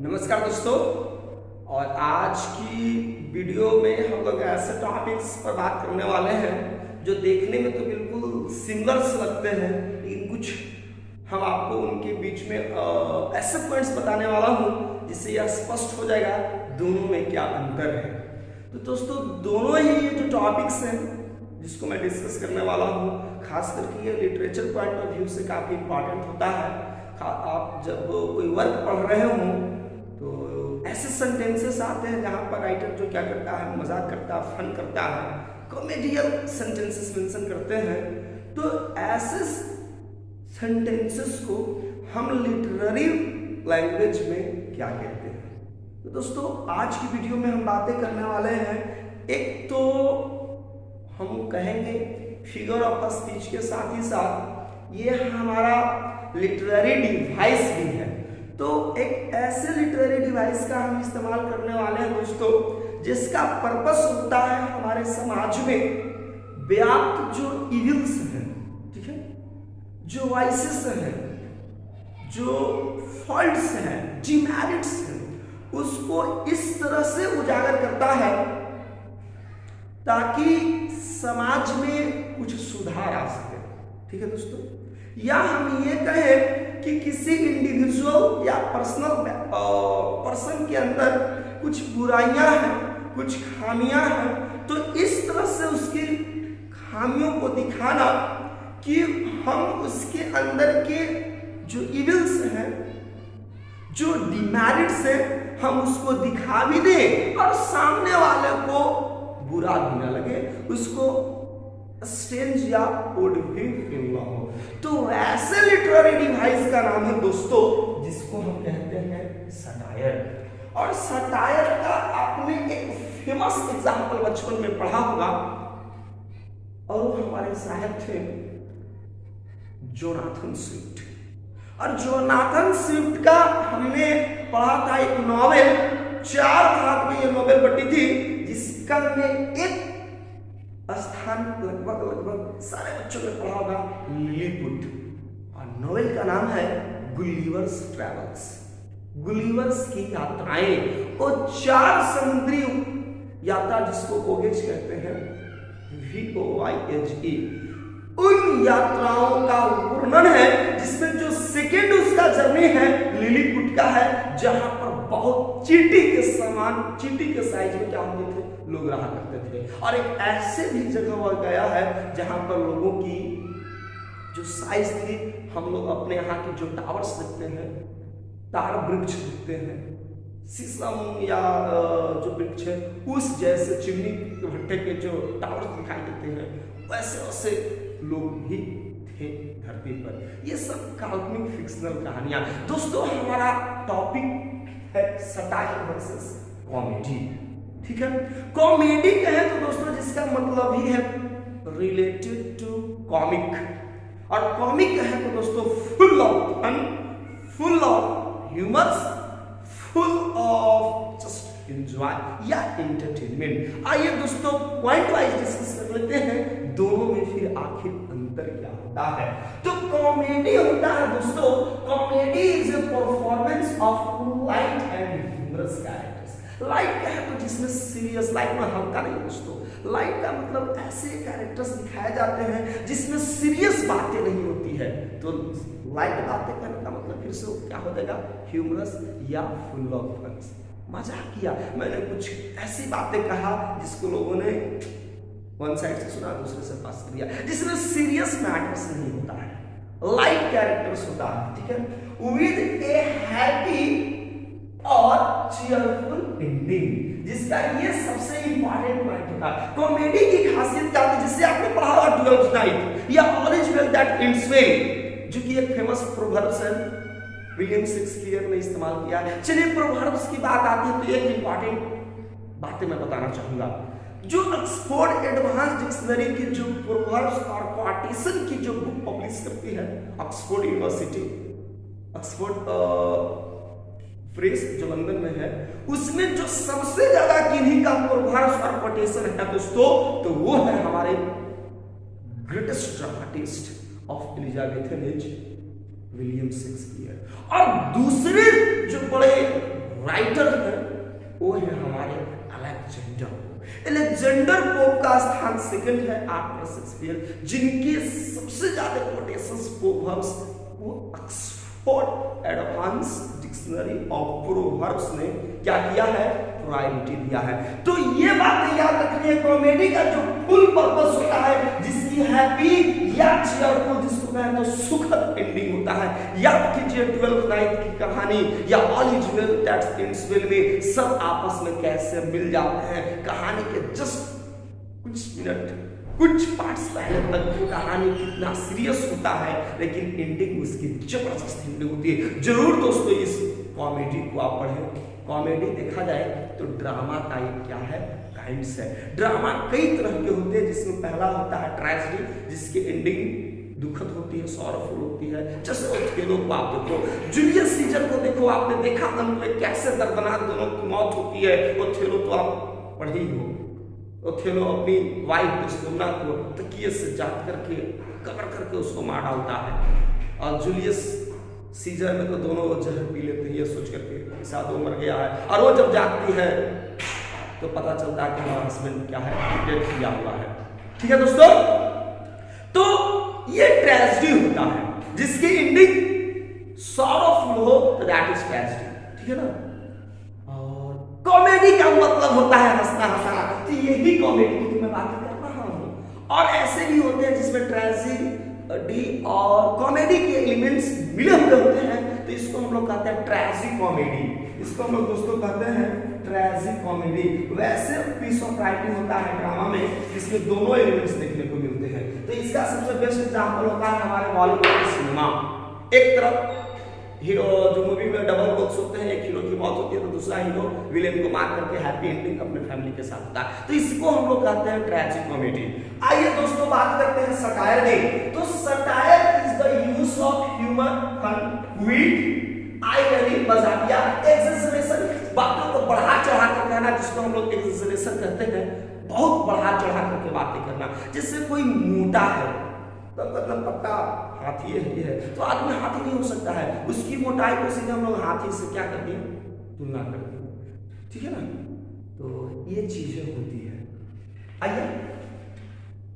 नमस्कार दोस्तों। और आज की वीडियो में हम लोग ऐसे टॉपिक्स पर बात करने वाले हैं जो देखने में तो बिल्कुल सिमिलर लगते हैं, लेकिन कुछ हम आपको उनके बीच में ऐसे पॉइंट्स बताने वाला हूं जिससे यह स्पष्ट हो जाएगा दोनों में क्या अंतर है। तो दोस्तों दोनों ही ये जो टॉपिक्स हैं जिसको मैं डिस्कस करने वाला हूं, खास करके ये लिटरेचर पॉइंट ऑफ व्यू से काफ़ी इंपॉर्टेंट होता है। आप जब कोई वर्क पढ़ रहे हो तो ऐसे सेंटेंसेस आते हैं जहाँ पर राइटर जो क्या करता है, मजाक करता है, फन करता है, कॉमेडियल सेंटेंसेस मेंशन करते हैं। तो ऐसे सेंटेंसेस को हम लिटरेरी लैंग्वेज में क्या कहते हैं। तो दोस्तों आज की वीडियो में हम बातें करने वाले हैं, एक तो हम कहेंगे फिगर ऑफ स्पीच के साथ ही साथ ये हमारा लिटरेरी डिवाइस भी है। तो एक ऐसे लिटरेरी डिवाइस का हम इस्तेमाल करने वाले हैं दोस्तों जिसका पर्पस होता है हमारे समाज में व्याप्त जो इविल्स हैं, ठीक है, जो वाइसेस हैं, जो फॉल्ट्स हैं, डिमेरिट्स हैं, उसको इस तरह से उजागर करता है ताकि समाज में कुछ सुधार आ सके। ठीक है दोस्तों, या हम ये कहें कि किसी इंडिविजुअल या पर्सन के अंदर कुछ बुराइयां हैं, कुछ खामियां हैं, तो इस तरह से उसकी खामियों को दिखाना कि हम उसके अंदर के जो इविल्स हैं, जो डिमेरिट्स हैं, हम उसको दिखा भी दें और सामने वाले को बुरा भी ना लगे, उसको स्ट्रेंज या ओड भी फील ना हो। तो ऐसे लिटरेरी डिवाइस का नाम है दोस्तों जिसको हम कहते हैं सटायर। और सटायर का आपने एक फेमस एग्जांपल बचपन में पढ़ा होगा, और वो हमारे साहब थे जोनाथन स्विफ्ट। और जोनाथन स्विफ्ट का हमने पढ़ा था एक नॉवेल, 4 भाग में ये नॉवेल बटी थी, जिसका में एक स्थान लगभग सारे बच्चों ने पढ़ा होगा, लिलीपुट। और नॉवेल का नाम है गुलिवर्स ट्रैवल्स, गुलिवर्स की यात्राएं। और 4 समुद्री यात्रा जिसको वोयेज कहते हैं, VOYAGE, उन यात्राओं का वर्णन है जिसमें जो सेकेंड उसका जर्नी है लिलीपुट का है, जहां पर बहुत चींटी के समान, चींटी के साइज में क्या होते थे, लोग रहा करते थे। और एक ऐसे भी जगह वह गया है जहां पर लोगों की जो साइज थी, हम लोग अपने यहाँ के जो टावर्स देखते हैं, तार वृक्ष देखते हैं, शीशम या जो वृक्ष है उस जैसे चिमनी के भट्टे के जो टावर्स दिखाई देते हैं, वैसे वैसे लोग भी थे धरती पर। ये सब काल्पनिक फिक्शनल कहानियां। दोस्तों हमारा टॉपिक है सटायर वर्सेस कॉमेडी। ठीक है, कॉमेडी कहे तो दोस्तों जिसका मतलब ही है रिलेटेड टू कॉमिक, और कॉमिक कहे तो दोस्तों full of fun, full of humours, full of just enjoy या एंटरटेनमेंट। आइए दोस्तों पॉइंट वाइज डिस्कस कर लेते हैं दोनों में फिर आखिर अंतर क्या होता है। तो कॉमेडी होता है दोस्तों, comedy is a performance of light and humorous characters. Light क्या है तो जिसमें सीरियस, लाइट में हल्का नहीं दोस्तों, लाइट का मतलब ऐसे कैरेक्टर्स दिखाए जाते हैं जिसमें सीरियस बातें नहीं होती है। तो लाइट बातें करने का मतलब फिर से क्या हो जाएगा, ह्यूमरस या फुल ऑफ फन। मजाक किया, मैंने कुछ ऐसी बातें कहा जिसको लोगों ने वन साइड से सुना, दूसरे से पास कर दिया, जिसमें सीरियस मैटर्स नहीं होता है, लाइट कैरेक्टर्स होता है। ठीक है, विद ए हैप्पी और चीयरफुल एंडिंग, जिसका ये सबसे इंपॉर्टेंट पॉइंट होता है। कॉमेडी की खासियत क्या होती है, जिससे आपने पढ़ा होगा 12th नाइट या all is well that ends well, जो कि एक फेमस प्रोवर्ब्स है, विलियम शेक्सपियर ने इस्तेमाल किया है। चलिए प्रोवर्ब्स की बात आती है तो एक इंपॉर्टेंट बातें मैं बताना चाहूंगा। जो ऑक्सफोर्ड एडवांस डिक्शनरी की जो प्रोवर्ब्स और क्वाटेशन की जो बुक पब्लिश करती है ऑक्सफोर्ड यूनिवर्सिटी, ऑक्सफोर्ड प्रेस जो लंदन में है, उसमें जो सबसे ज्यादा किन्हीं का प्रोवर्ब्स और क्वाटेशन है दोस्तों, तो वो है हमारे greatest dramatist of Elizabethan age, William Shakespeare. और दूसरे जो बड़े राइटर है वो है हमारे अलेक्जेंडर पोप का स्थान सेकंड है आफ्टर शेक्सपियर, जिनके सबसे ज्यादा कोटेशंस प्रोवर्ब्स वो Oxford advance dictionary of proverbs ने क्या किया है, प्रायोरिटी दिया है। तो ये बात याद रखनी है, कॉमेडी का जो फुल पर्पस होता है, जिसकी हैप्पी या चीयरफुल, जिसको कहें तो सुखद एंडिंग होता है। याद कीजिए 12th नाइट की कहानी या all is well that ends well में सब आपस में कैसे मिल जाते हैं। कहानी के जस्ट कुछ मिनट कुछ पार्ट्स पहले तक कहानी कितना सीरियस होता है, लेकिन एंडिंग उसकी जबरदस्त एंडिंग होती है। जरूर दोस्तों इस कॉमेडी को आप पढ़ें। कॉमेडी देखा जाए तो ड्रामा का एक क्या है, काइंड्स है। ड्रामा कई तरह के होते हैं, जिसमें पहला होता है ट्रेजेडी, जिसकी एंडिंग दुखद होती है, सॉरफुल होती है। जैसे ओथेलो को आप देखो, जूलियस सीजर को देखो, आपने देखा अंत में कैसे दर्दनाक दोनों की मौत होती है। ओथेलो तो आप पढ़े ही हो, ओथेलो अपनी वाइफ डिस्टोना को तकिए से जात करके कवर करके उसको मार डालता है, और जूलियस सीजर में तो दोनों जहर पी लेते हैं ये सोच करके साथ वो मर गया है, और वो जब जागती है तो पता चलता है कि हमारा हस्बैंड क्या है, डेथ किया हुआ है। ठीक है दोस्तों, तो ये ट्रेजेडी होता है जिसकी एंडिंग सॉरोफुल हो तो दैट इज ट्रेजेडी। ठीक है ना। और कॉमेडी का मतलब होता है हंसना हंसाना, तो यही कॉमेडी की मैं बात कर रहा हूं। और ऐसे भी होते हैं जिसमें ट्रेजेडी और कॉमेडी के एलिमेंट्स मिले हुए होते हैं, तो इसको हम लोग कहते हैं ट्रेजी कॉमेडी। इसको हम लोग दोस्तों कहते हैं ट्रेजी कॉमेडी। वैसे पीस ऑफ राइटिंग होता है ड्रामा में, जिसमें दोनों एलिमेंट्स देखने को मिलते हैं। तो इसका सबसे बेस्ट एग्जांपल होता है हमारे बॉलीवुड सिनेमा। एक तरफ हीरो जो मूवी में डबल रोल्स होते हैं, एक हीरो की मौत होती है तो दूसरा हीरो विलेन को मार करके हैप्पी एंडिंग अपने फैमिली के साथ होता है, तो इसको हम लोग कहते हैं ट्रेजिक कॉमेडी। आइए दोस्तों बात करते हैं सटायर की। तो satire is the use of humour, fun, wit, irony, मजाकिया, एक्सेजरेशन, बातों को बढ़ा चढ़ा कर कहना, जिसको हम लोग एक्सेजरेशन कहते हैं, बहुत बढ़ा चढ़ा करके बातें करना। जैसे कोई मोटा है तो मतलब पक्का हाथी ये है, तो आदमी हाथी नहीं हो सकता है, उसकी मोटाई को सीधे हम लोग हाथी से क्या कर दिए, तुलना कर दिए। ठीक है ना। तो ये चीजें होती है। आइए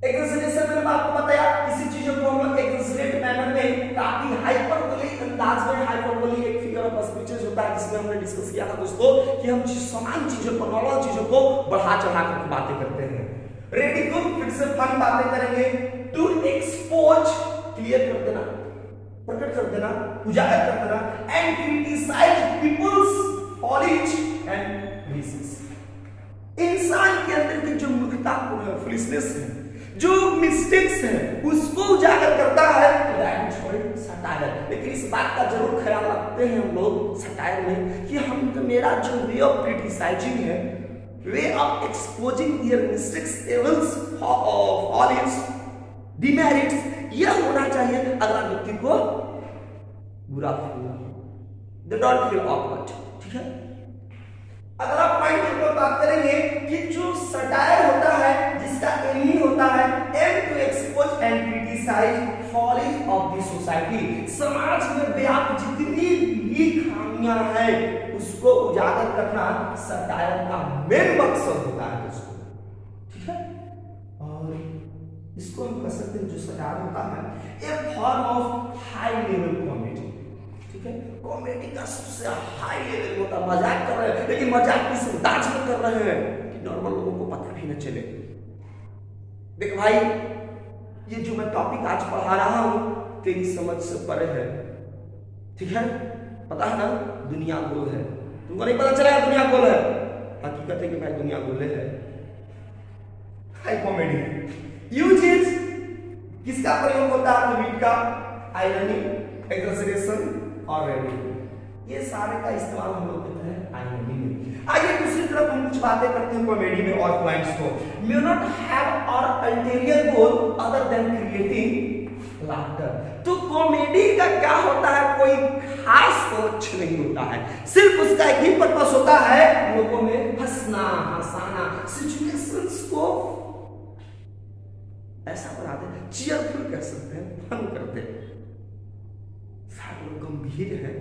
एक्सेजरेशन मैंने आपको बताया, किसी चीजों को हम लोग एक्सेजरेट मैनर में काफी हाइपरबोलिक अंदाज में, हाइपरबोलिक एक फिगर ऑफ स्पीचेस होता है, जिसमें हमने डिस्कस किया था दोस्तों कि हम समान चीजों को, नॉर्मल चीजों को बढ़ा चढ़ा कर बातें करते हैं। रेडिकुल, फिर से फन बातें करेंगे। टू एक्सपोज, क्लियर कर देना, प्रकट कर देना, उजागर कर देना। एंड क्रिटिसाइज पीपल्स फॉलिश एंड विसेस, इंसान के अंदर की जो मूर्खता है, फुलिशनेस है, जो मिस्टेक्स है, उसको उजागर करता है, तो दैट इज कॉल्ड सटायर। लेकिन इस बात का जरूर ख्याल रखते हैं हम लोग सटायर में कि हम तो मेरा जो वे ऑफ क्रिटिसाइजिंग है, way of exposing their mistakes, evils, follies, demerits, यह होना चाहिए अगला व्यक्ति को बुरा फील हो, दे डोंट फील ऑकवर्ड। ठीक है। अगला पॉइंट हम लोग बात करेंगे कि जो सटायर होता है, जिसका एम ही होता है aim to expose and criticise follies of the society, समाज में व्याप्त जितनी भी खामियां हैं उसको उजागर करना सटायर का मेन मकसद होता है दोस्तों। ठीक है। और इसको हम कह सकते हैं जो सटायर होता है एक form of high level comedy. ठीक है। कॉमेडी का सबसे हाई लेवल होता है, मजाक कर रहे हैं लेकिन मजाक किस अंदाज में कर रहे हैं कि नॉर्मल लोगों को पता भी न चले। देख भाई, ये जो मैं टॉपिक आज पढ़ा रहा हूं तेरी समझ से परे है। ठीक है। पता है ना दुनिया गोल है, तुमको नहीं पता चला दुनिया गोल है, हकीकत है कि भाई दुनिया गोल है। हाई कॉमेडी यूजेस किसका प्रयोग होता है, विट का, आयरनी, एक्सेजरेशन और रेडिकुल, ये सारे का इस्तेमाल हम लोग करते हैं आयरनी में। आइए दूसरी तरफ हम कुछ बातें करते हैं कॉमेडी में और पॉइंट्स को। मे नॉट हैव और अल्टीरियर गोल अदर देन क्रिएटिंग लाफ्टर। तो कॉमेडी का क्या होता है, कोई खास लक्ष्य नहीं होता है, सिर्फ उसका एक ही पर्पस होता है लोगों में हंसना, हंसाना, सिचुएशंस को ऐसा बना दे, चीयरफुल कर सकते हैं, फन करते हैं। सारे लोग गंभीर हैं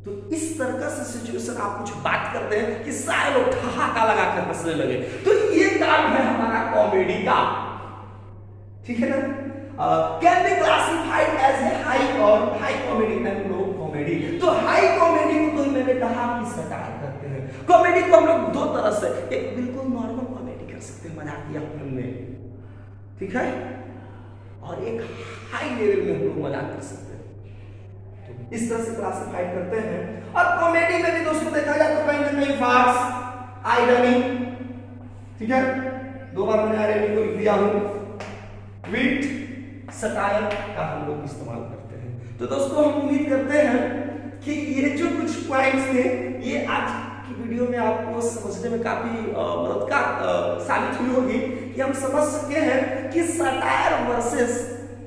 तो इस तरह से सिचुएशन आप कुछ बात करते हैं कि सारे लोग ठहाका लगाकर हंसने लगे, तो ये काम है हमारा कॉमेडी का, ठीक है ना। Can be classified as a high और high comedy and low comedy. तो हाई कॉमेडी को तो मैंने कहा कि सटायर करते हैं, कॉमेडी को हम लोग दो तरह से, एक बिल्कुल नॉर्मल कॉमेडी कर सकते हैं मजाकिया फिल्म में, ठीक है, और एक हाई लेवल में हम लोग मजाक कर सकते हैं, तो इस तरह से क्लासिफाइड करते हैं। और कॉमेडी में भी दोस्तों देखा जाए तो कहीं ना कहीं फार्स, आयरनी, ठीक है, दो बार मैंने आयरनी को लिख दिया हूं, विट, सटायर का हम लोग इस्तेमाल करते हैं। तो दोस्तों हम उम्मीद करते हैं कि ये जो कुछ पॉइंट्स थे ये आज की वीडियो में आपको समझने में काफी मददगार साबित हुई होगी, कि हम समझ सके हैं कि सटायर वर्सेस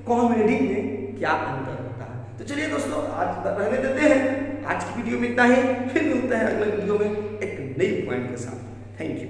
कॉमेडी में क्या अंतर होता है। तो चलिए दोस्तों आज रहने देते हैं, आज की वीडियो में इतना ही, फिर मिलते हैं अगले वीडियो में एक नई पॉइंट के साथ। Thank you.